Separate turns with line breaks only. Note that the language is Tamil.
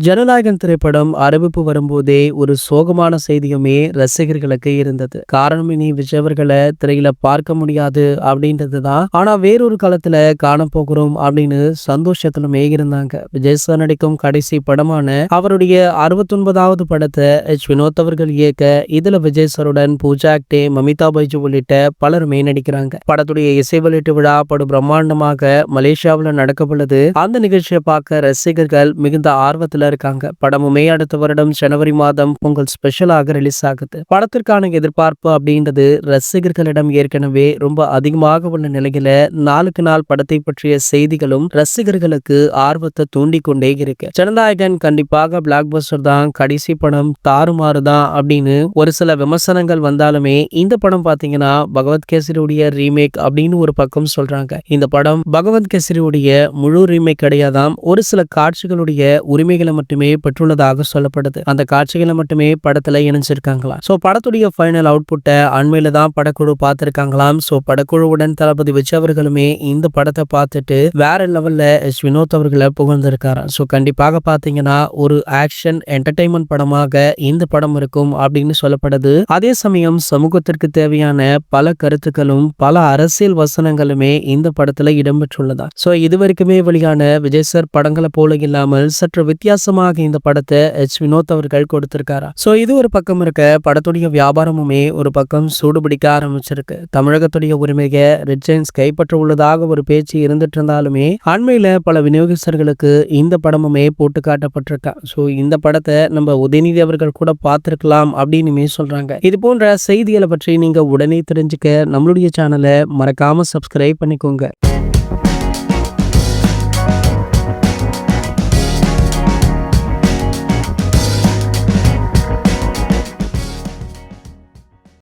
ஜனநாயகன் திரைப்படம் அறிவிப்பு வரும்போதே ஒரு சோகமான செய்தியுமே ரசிகர்களுக்கு இருந்தது. காரணம் இனி விஜய் அவர்களை திரையில பார்க்க முடியாது அப்படின்றதுதான். ஆனா வேறொரு காலத்துல காணப்போகிறோம் அப்படின்னு சந்தோஷத்திலுமே இருந்தாங்க. விஜய் சார் நடிக்கும் கடைசி படமான அவருடைய 69வது படத்தை வினோத் அவர்கள் இயக்க, இதுல விஜய் சாருடன் பூஜா ஆக்டே, மமிதா பைஜு உள்ளிட்ட பலருமே நடிக்கிறாங்க. படத்துடைய இசை வெளியீட்டு விழா படு பிரம்மாண்டமாக மலேசியாவில் நடக்கப்பட்டது. அந்த நிகழ்ச்சியை பார்க்க ரசிகர்கள் மிகுந்த ஆர்வத்துல இருக்காங்க. படமுமே அடுத்த வருடம் ஜனவரி மாதம் பொங்கல் ஸ்பெஷலாக ரிலீஸ் ஆகுது. படத்திற்கான எதிர்பார்ப்பு அப்படின்றது ரசிகர்களிடம் ஏற்கனவே ரொம்ப அதிகமாக உள்ள நிலையில நாளுக்கு நாள் படத்தை பற்றிய செய்திகளும் ரசிகர்களுக்கு ஆர்வத்தை தூண்டி கொண்டே இருக்கு. ஜனநாயகன் கண்டிப்பாக பிளாக் பஸ்டர் தான், கடைசி படம் தாறுமாறு தான் அப்படின்னு ஒரு சில விமர்சனங்கள் வந்தாலுமே இந்த படம் பாத்தீங்கன்னா பகவத் கேசரியுடைய ரீமேக் அப்படின்னு ஒரு பக்கம் சொல்றாங்க. இந்த படம் பகவத் கேசரியுடைய முழு ரீமேக் கிடையாதாம். ஒரு சில காட்சிகளுடைய உரிமைகளை மட்டுமே பெற்றுள்ளதாக சொல்லப்படுது. அந்த காட்சிகளை மட்டுமே படத்துல இணைஞ்சிருக்காங்களாம். சோ படத்துடைய ஃபைனல் அவுட்புட்டை அண்மையில தான் படக்குழு பார்த்திருக்காங்களாம். சோ படக்குழுவுடன் தளபதி விஜய் அவர்களுமே இந்த படத்தை பார்த்துட்டு வேற லெவல்ல வினோத் அவர்களை புகழ்ந்திருக்காராம். சோ கண்டிப்பாக பாத்தீங்கன்னா ஒரு ஆக்ஷன் என்டர்டைன்மெண்ட் படமாக இந்த படம் இருக்கும் அப்படின்னு சொல்லப்படுது. அதே சமயம் சமூகத்திற்கு தேவையான பல கருத்துக்களும் பல அரசியல் வசனங்களுமே இந்த படத்துல இடம்பெற்றுள்ளதா. சோ இதுவரைக்குமே வெளியான விஜய் சார் படங்களை போல இல்லாமல் சற்று வித்தியாசமாக இந்த படத்தை வினோத் அவர்கள் கொடுத்திருக்காரா. சோ இது ஒரு பக்கம் இருக்க, படத்துடைய வியாபாரமுமே ஒரு பக்கம் சூடுபிடிக்க ஆரம்பிச்சிருக்கு. தமிழகத்துடைய உரிமையை ரெட் ஜெயின்ஸ் கைப்பற்ற உள்ளதாக ஒரு பேச்சு இருந்துட்டு இருந்தாலுமே அண்மையில பல விநியோகஸ்தர்களுக்கு இந்த படமுமே போட்டு காட்டப்பட்டிருக்கா. சோ இந்த படத்தை நம்ம உதயநிதி அவர்கள் கூட பார்த்திருக்கலாம் அப்படின்னுமே சொல்றாங்க. இது போன்ற செய்திகளை பற்றி நீங்க உடனே தெரிஞ்சுக்க நம்மளுடைய சேனலை மறக்காம சப்ஸ்கிரைப் பண்ணிக்கோங்க.